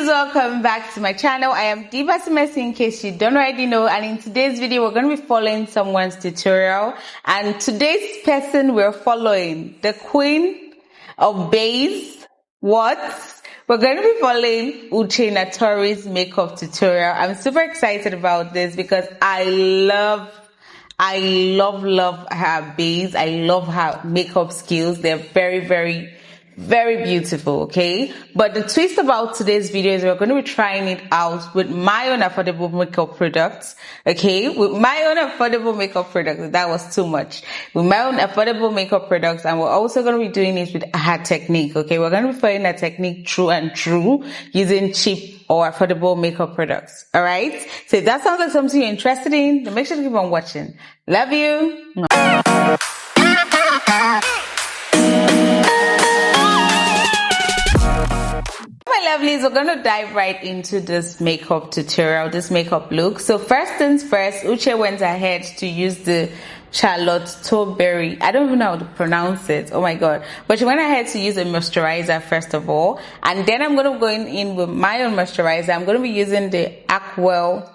lovelies, welcome back to my channel. I am Diva Simesi, in case you don't already know, and in today's video we're going to be following someone's tutorial. And today's person we're following, the queen of base. We're going to be following Uche Natoria's makeup tutorial. I'm super excited about this because I love her base. I love her makeup skills. They're very beautiful, okay? But the twist about today's video is we're going to be trying it out with my own affordable makeup products, okay? With my own affordable makeup products. That was too much. With my own affordable makeup products, and we're also going to be doing it with her technique, okay? We're going to be following her technique true using cheap or affordable makeup products, alright? So if that sounds like something you're interested in, then make sure to keep on watching. Love you! My lovelies, we're going to dive right into this makeup tutorial, this makeup look. So first things first, Uche went ahead to use the Charlotte Tilbury. I don't even know how to pronounce it. Oh my god. But she went ahead to use a moisturizer first of all. And then I'm going to go in with my own moisturizer. I'm going to be using the Aquel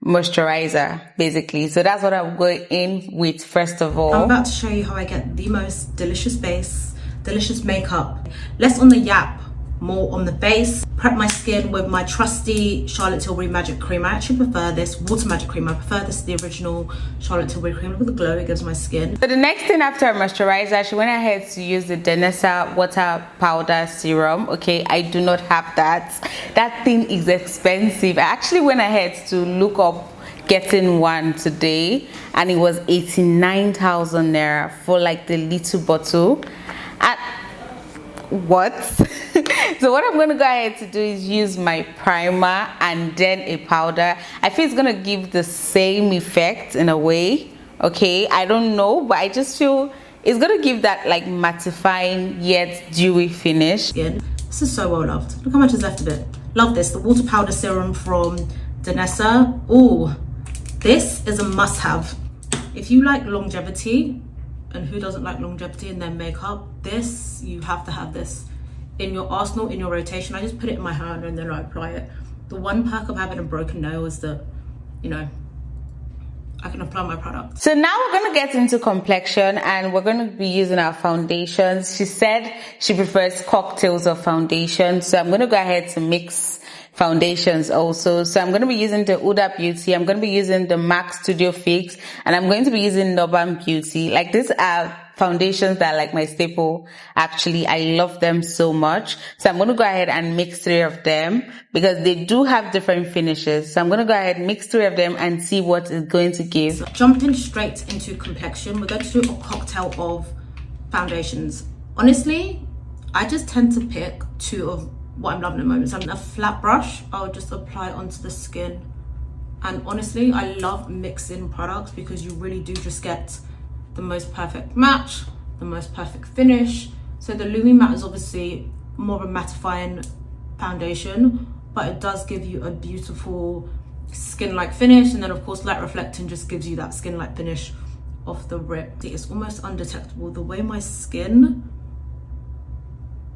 moisturizer, basically. So that's what I'm going in with first of all. I'm about to show you how I get the most delicious base, delicious makeup. Less on the yap, more on the base. Prep my skin with my trusty Charlotte Tilbury Magic Cream. I actually prefer this Water Magic Cream. I prefer this to the original Charlotte Tilbury Cream. Look at the glow it gives my skin. So the next thing after a moisturizer, she went ahead to use the Danessa Water Powder Serum. Okay, I do not have that. That thing is expensive. I actually went ahead to look up getting one today, and it was 89,000 naira for like the little bottle. And what? So what I'm going to go ahead to do is use my primer and then a powder. I feel it's going to give the same effect in a way, okay? I don't know, but I just feel it's going to give that like mattifying yet dewy finish. This is so well loved. Look how much is left of it. Love this, the water powder serum from Danessa. Oh, this is a must-have. If you like longevity, and who doesn't like longevity in their makeup, this, you have to have this in your arsenal, in your rotation. I just put it in my hand and then I apply it. The one perk of having a broken nail is that, you know, I can apply my product. So now we're going to get into complexion, and we're going to be using our foundations. She said she prefers cocktails of foundation, so I'm going to go ahead to mix foundations also. So I'm going to be using the Huda Beauty, I'm going to be using the MAC Studio Fix, and I'm going to be using Northern Beauty. Like, these are foundations that are like my staple. Actually, I love them so much. So I'm going to go ahead and mix 3 of them because they do have different finishes. So I'm going to go ahead and mix 3 of them and see what it's going to give. So jumping straight into complexion, we're going to do a cocktail of foundations. Honestly, I just tend to pick 2 of what I'm loving at the moment. So I'm a flat brush, I'll just apply it onto the skin. And honestly, I love mixing products because you really do just get the most perfect match, the most perfect finish. So the Lumi Matte is obviously more of a mattifying foundation, but it does give you a beautiful skin-like finish. And then of course Light Reflecting just gives you that skin-like finish off the rip. It's almost undetectable the way my skin.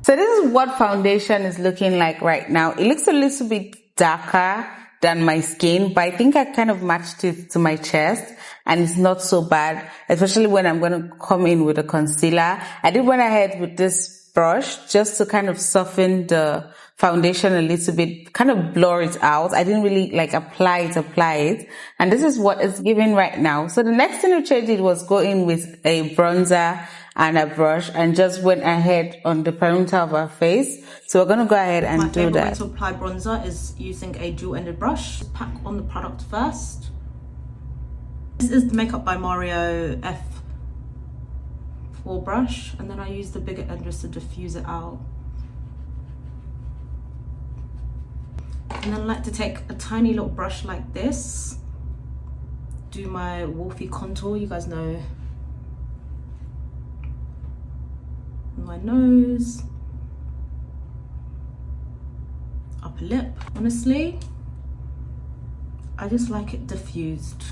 So this is what foundation is looking like right now. It looks a little bit darker than my skin, but I think I kind of matched it to my chest, and it's not so bad, especially when I'm going to come in with a concealer. I did went ahead with this brush just to kind of soften the foundation a little bit, kind of blur it out. I didn't really like apply it. And this is what it's giving right now. So the next thing Uche did was go in with a bronzer and a brush and just went ahead on the perimeter of our face. So we're going to go ahead and do that. My favorite way to apply bronzer is using a dual-ended brush. Pack on the product first. This is the Makeup by Mario F4 brush, and then I use the bigger end just to diffuse it out. And then I like to take a tiny little brush like this, do my wolfy contour, you guys know, my nose, upper lip. Honestly, I just like it diffused.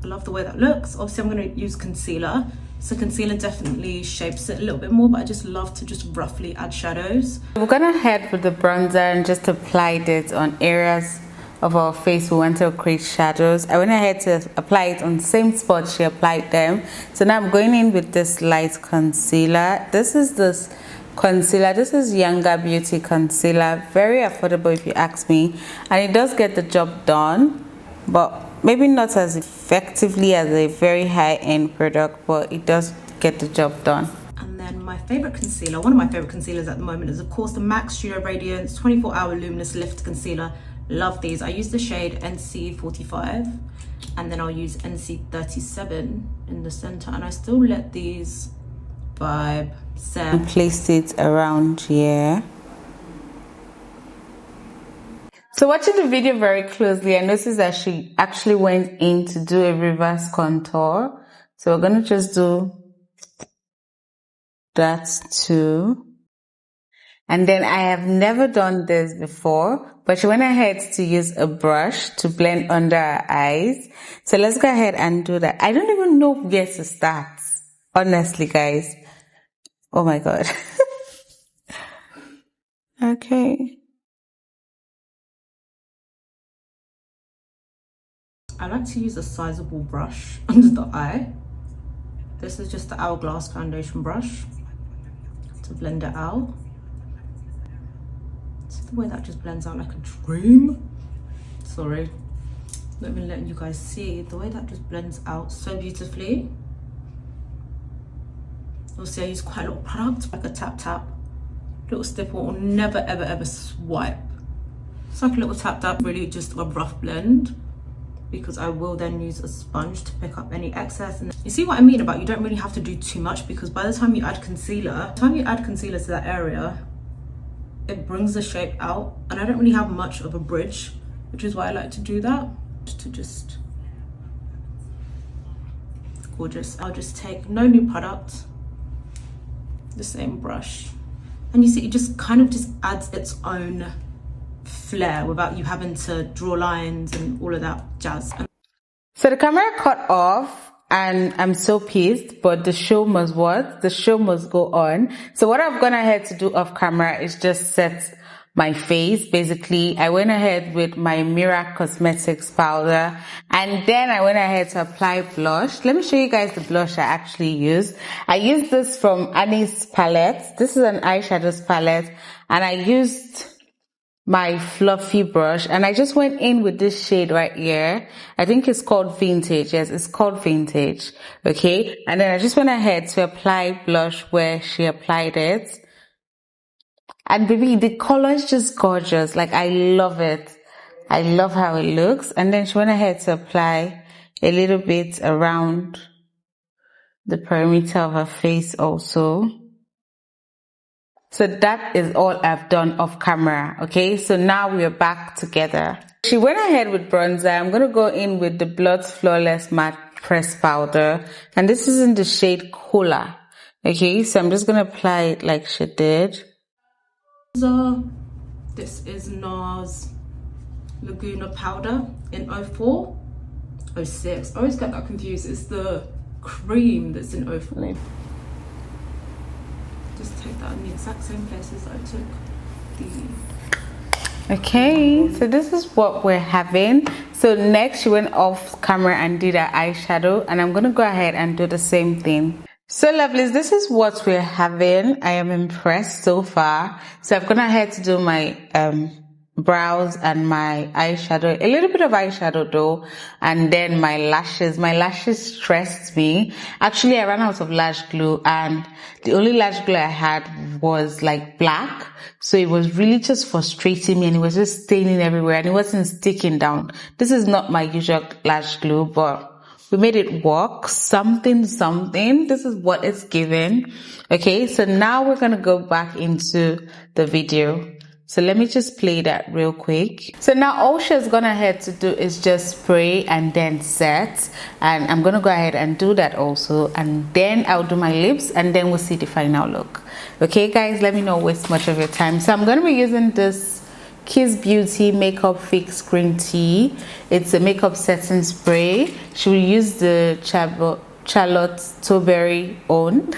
I love the way that looks. Obviously I'm going to use concealer So concealer definitely shapes it a little bit more, but I just love to just roughly add shadows. We're gonna head with the bronzer and just applied it on areas of our face we want to create shadows. I went ahead to apply it on the same spot she applied them. So now I'm going in with this light concealer. This is concealer. This is Younger Beauty concealer. Very affordable if you ask me, and it does get the job done, but maybe not as effectively as a very high-end product, but it does get the job done. And then my favorite concealer, one of my favorite concealers at the moment, is of course the MAC Studio Radiance 24-hour luminous lift concealer. Love these. I use the shade NC45, and then I'll use NC37 in the center, and I still let these vibe set. And placed it around here. So watching the video very closely, I noticed that she actually went in to do a reverse contour. So we're going to just do that too. And then I have never done this before, but she went ahead to use a brush to blend under her eyes. So let's go ahead and do that. I don't even know where to start, honestly, guys. Oh my God. Okay. I like to use a sizable brush under the eye. This is just the Hourglass foundation brush to blend it out. See the way that just blends out like a dream? Sorry, not even letting you guys see the way that just blends out so beautifully. Obviously I use quite a lot of product, like a tap, little stipple, or never ever swipe. It's like a little tap, really just a rough blend, because I will then use a sponge to pick up any excess. And you see what I mean about you don't really have to do too much, because by the time you add concealer, to that area, it brings the shape out, and I don't really have much of a bridge, which is why I like to do that, just gorgeous. I'll just take no new product, the same brush, and you see it just kind of just adds its own flair without you having to draw lines and all of that jazz. So the camera cut off and I'm so pissed, but the show must what? The show must go on. So what I've gone ahead to do off camera is just set my face. Basically, I went ahead with my Mira Cosmetics powder, and then I went ahead to apply blush. Let me show you guys the blush I actually use. I used this from Annie's palette. This is an eyeshadows palette, and I used my fluffy brush, and I just went in with this shade right here. I think it's called Vintage. Yes, it's called Vintage. Okay. And then I just went ahead to apply blush where she applied it. And baby, the color is just gorgeous. Like, I love it. I love how it looks. And then she went ahead to apply a little bit around the perimeter of her face also. So that is all I've done off camera. Okay, so now we are back together. She went ahead with bronzer. I'm going to go in with the Blood's Flawless Matte Press Powder. And this is in the shade Cola. Okay, so I'm just going to apply it like she did. So this is NARS Laguna powder in 04, 06. I always get that confused. It's the cream that's in 04. Just take that in the exact same places I took the... Okay, so this is what we're having. So next she went off camera and did her eyeshadow, and I'm gonna go ahead and do the same thing. So lovelies, this is what we're having. I am impressed so far. So I've gone ahead to do my brows and my eyeshadow, a little bit of eyeshadow though, and then my lashes. My lashes stressed me. Actually, I ran out of lash glue, and the only lash glue I had was like black, so it was really just frustrating me, and it was just staining everywhere, and it wasn't sticking down. This is not my usual lash glue, but we made it work. Something. This is what it's given. Okay, so now we're gonna go back into the video. So let me just play that real quick. So now all she's gone ahead to do is just spray and then set. And I'm gonna go ahead and do that also. And then I'll do my lips, and then we'll see the final look. Okay guys, let me not waste much of your time. So I'm gonna be using this Kiss Beauty Makeup Fix Green Tea. It's a makeup setting spray. She will use the Charlotte Tilbury own.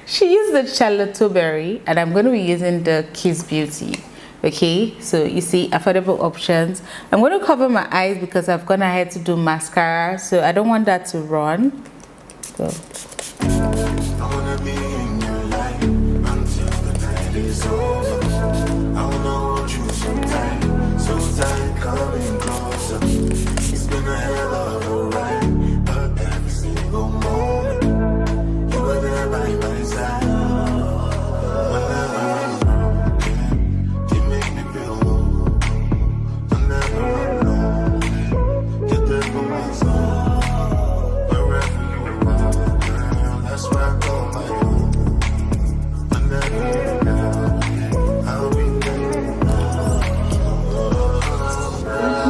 She used the Charlotte Tilbury, and I'm going to be using the Kiss Beauty. Okay, so you see affordable options. I'm going to cover my eyes because I've gone ahead to do mascara, so I don't want that to run. So I wanna be in your life until the night is over. I wanna hold you so tight, coming closer. It's been a hell of a ride, but every single moment you were there by my side. Whenever I'm around, you make me feel low. Whenever I'm alone, you're there for my soul. Wherever you are, girl, that's where I call my own. Whenever you're down, I'll be there.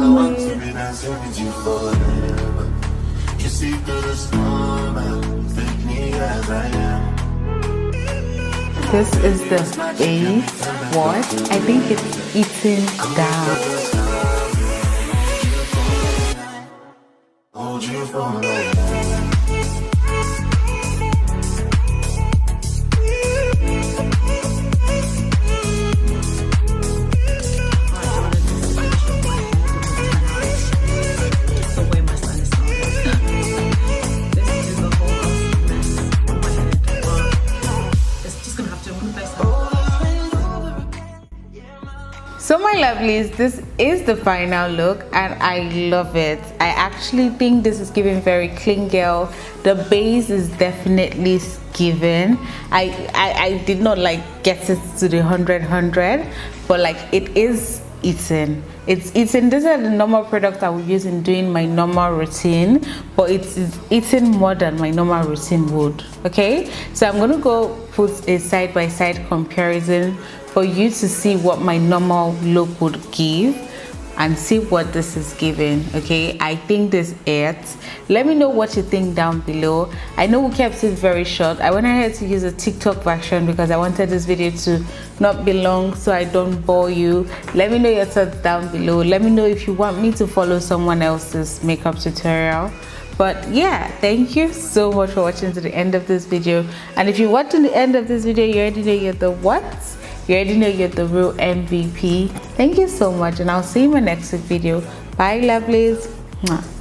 I want to be dancing with you forever. You see through the storm and take me as I am. This is the base. What? I think it's eaten down. Hold you for me. So my lovelies, this is the final look and I love it. I actually think this is giving very clean girl. The base is definitely given. I did not like get it to the 100, but like it is eaten. It's eaten. These are the normal products I would use in doing my normal routine, but it's eaten more than my normal routine would. Okay, so I'm gonna go put a side-by-side comparison for you to see what my normal look would give and see what this is giving. Okay, I think this it. Let me know what you think down below. I know we kept it very short. I went ahead to use a TikTok version because I wanted this video to not be long so I don't bore you. Let me know your thoughts down below. Let me know if you want me to follow someone else's makeup tutorial. But yeah, thank you so much for watching to the end of this video. And if you're watching the end of this video, you already know you're the what? You already know you're the real MVP. Thank you so much, and I'll see you in my next video. Bye, lovelies. Mwah.